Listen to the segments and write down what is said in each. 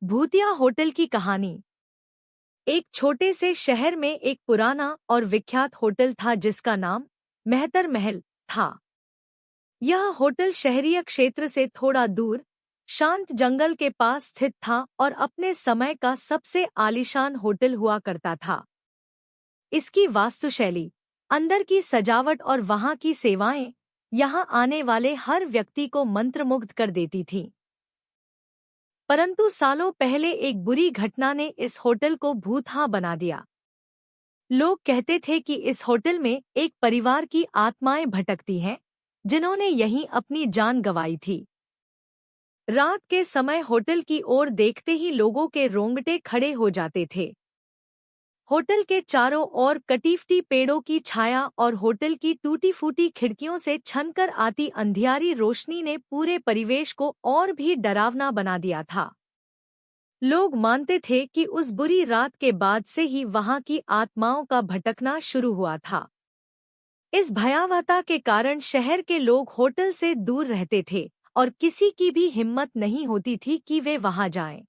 भूतिया होटल की कहानी। एक छोटे से शहर में एक पुराना और विख्यात होटल था जिसका नाम मेहतर महल था। यह होटल शहरीय क्षेत्र से थोड़ा दूर शांत जंगल के पास स्थित था और अपने समय का सबसे आलीशान होटल हुआ करता था। इसकी वास्तुशैली, अंदर की सजावट और वहां की सेवाएं यहां आने वाले हर व्यक्ति को मंत्रमुग्ध कर देती थीं। परंतु सालों पहले एक बुरी घटना ने इस होटल को भूतहा बना दिया। लोग कहते थे कि इस होटल में एक परिवार की आत्माएं भटकती हैं, जिन्होंने यहीं अपनी जान गंवाई थी। रात के समय होटल की ओर देखते ही लोगों के रोंगटे खड़े हो जाते थे। होटल के चारों ओर कटीफटी पेड़ों की छाया और होटल की टूटी-फूटी खिड़कियों से छनकर आती अंधियारी रोशनी ने पूरे परिवेश को और भी डरावना बना दिया था। लोग मानते थे कि उस बुरी रात के बाद से ही वहां की आत्माओं का भटकना शुरू हुआ था। इस भयावहता के कारण शहर के लोग होटल से दूर रहते थे और किसी की भी हिम्मत नहीं होती थी कि वे वहां जाएं।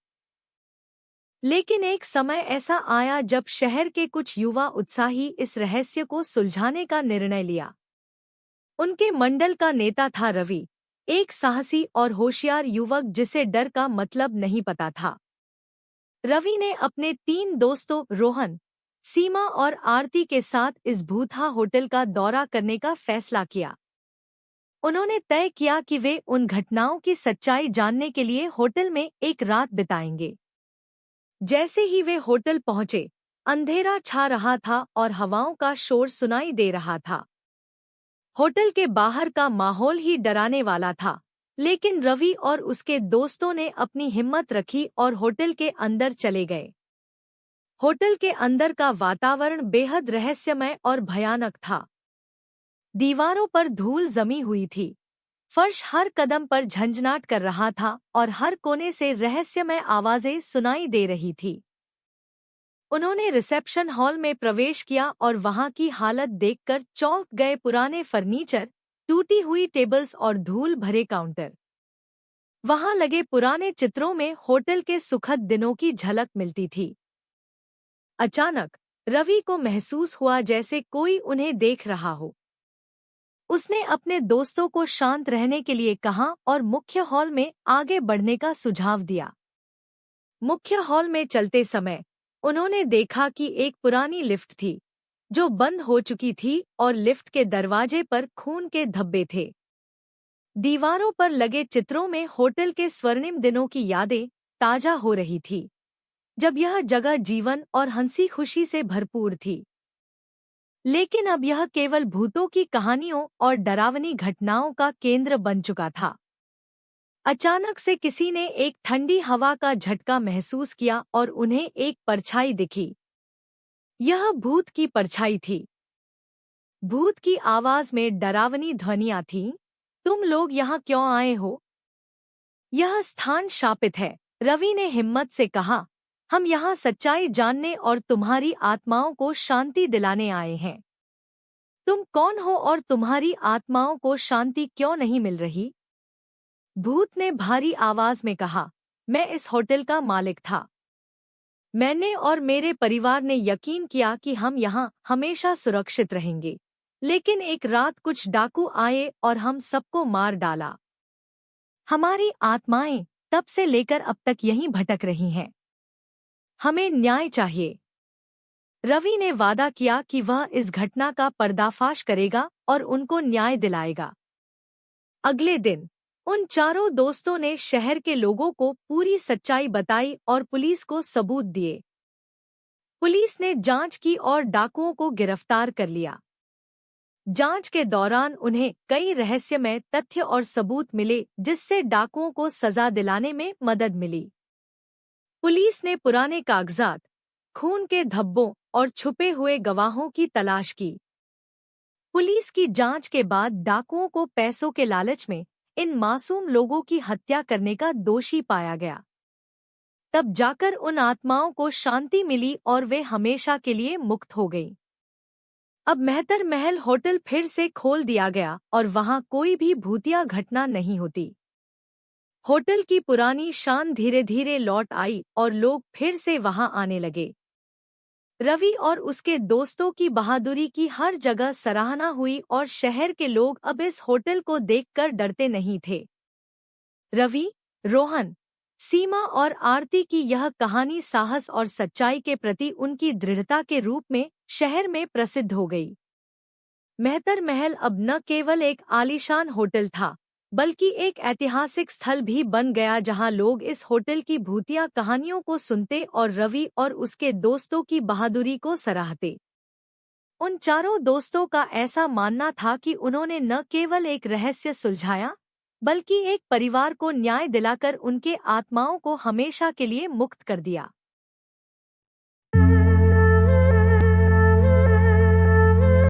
लेकिन एक समय ऐसा आया जब शहर के कुछ युवा उत्साही इस रहस्य को सुलझाने का निर्णय लिया। उनके मंडल का नेता था रवि, एक साहसी और होशियार युवक जिसे डर का मतलब नहीं पता था। रवि ने अपने 3 दोस्तों रोहन, सीमा और आरती के साथ इस भूतहा होटल का दौरा करने का फैसला किया। उन्होंने तय किया कि वे उन घटनाओं की सच्चाई जानने के लिए होटल में एक रात बिताएंगे। जैसे ही वे होटल पहुंचे, अंधेरा छा रहा था और हवाओं का शोर सुनाई दे रहा था। होटल के बाहर का माहौल ही डराने वाला था, लेकिन रवि और उसके दोस्तों ने अपनी हिम्मत रखी और होटल के अंदर चले गए। होटल के अंदर का वातावरण बेहद रहस्यमय और भयानक था। दीवारों पर धूल जमी हुई थी, फर्श हर कदम पर झंझनाट कर रहा था और हर कोने से रहस्यमय आवाजें सुनाई दे रही थी। उन्होंने रिसेप्शन हॉल में प्रवेश किया और वहां की हालत देखकर चौंक गए। पुराने फर्नीचर, टूटी हुई टेबल्स और धूल भरे काउंटर। वहां लगे पुराने चित्रों में होटल के सुखद दिनों की झलक मिलती थी। अचानक रवि को महसूस हुआ जैसे कोई उन्हें देख रहा हो। उसने अपने दोस्तों को शांत रहने के लिए कहा और मुख्य हॉल में आगे बढ़ने का सुझाव दिया। मुख्य हॉल में चलते समय उन्होंने देखा कि एक पुरानी लिफ्ट थी, जो बंद हो चुकी थी और लिफ्ट के दरवाजे पर खून के धब्बे थे। दीवारों पर लगे चित्रों में होटल के स्वर्णिम दिनों की यादें ताजा हो रही थी, जब यह जगह जीवन और हंसी खुशी से भरपूर थी। लेकिन अब यह केवल भूतों की कहानियों और डरावनी घटनाओं का केंद्र बन चुका था। अचानक से किसी ने एक ठंडी हवा का झटका महसूस किया और उन्हें एक परछाई दिखी। यह भूत की परछाई थी। भूत की आवाज में डरावनी ध्वनियां थीं। तुम लोग यहाँ क्यों आए हो? यह स्थान शापित है, रवि ने हिम्मत से कहा। हम यहाँ सच्चाई जानने और तुम्हारी आत्माओं को शांति दिलाने आए हैं। तुम कौन हो और तुम्हारी आत्माओं को शांति क्यों नहीं मिल रही? भूत ने भारी आवाज में कहा, मैं इस होटल का मालिक था। मैंने और मेरे परिवार ने यकीन किया कि हम यहाँ हमेशा सुरक्षित रहेंगे, लेकिन एक रात कुछ डाकू आए और हम सबको मार डाला। हमारी आत्माएं तब से लेकर अब तक यहीं भटक रही हैं। हमें न्याय चाहिए। रवि ने वादा किया कि वह इस घटना का पर्दाफाश करेगा और उनको न्याय दिलाएगा। अगले दिन उन चारों दोस्तों ने शहर के लोगों को पूरी सच्चाई बताई और पुलिस को सबूत दिए। पुलिस ने जांच की और डाकुओं को गिरफ्तार कर लिया। जांच के दौरान उन्हें कई रहस्यमय तथ्य और सबूत मिले, जिससे डाकुओं को सजा दिलाने में मदद मिली। पुलिस ने पुराने कागजात, खून के धब्बों और छुपे हुए गवाहों की तलाश की। पुलिस की जांच के बाद डाकुओं को पैसों के लालच में इन मासूम लोगों की हत्या करने का दोषी पाया गया। तब जाकर उन आत्माओं को शांति मिली और वे हमेशा के लिए मुक्त हो गईं। अब मेहतर महल होटल फिर से खोल दिया गया और वहां कोई भी भूतिया घटना नहीं होती। होटल की पुरानी शान धीरे धीरे लौट आई और लोग फिर से वहां आने लगे। रवि और उसके दोस्तों की बहादुरी की हर जगह सराहना हुई और शहर के लोग अब इस होटल को देखकर डरते नहीं थे। रवि, रोहन, सीमा और आरती की यह कहानी साहस और सच्चाई के प्रति उनकी दृढ़ता के रूप में शहर में प्रसिद्ध हो गई। मेहतर महल अब न केवल एक आलीशान होटल था, बल्कि एक ऐतिहासिक स्थल भी बन गया जहां लोग इस होटल की भूतिया कहानियों को सुनते और रवि और उसके दोस्तों की बहादुरी को सराहते। उन चारों दोस्तों का ऐसा मानना था कि उन्होंने न केवल एक रहस्य सुलझाया, बल्कि एक परिवार को न्याय दिलाकर उनके आत्माओं को हमेशा के लिए मुक्त कर दिया।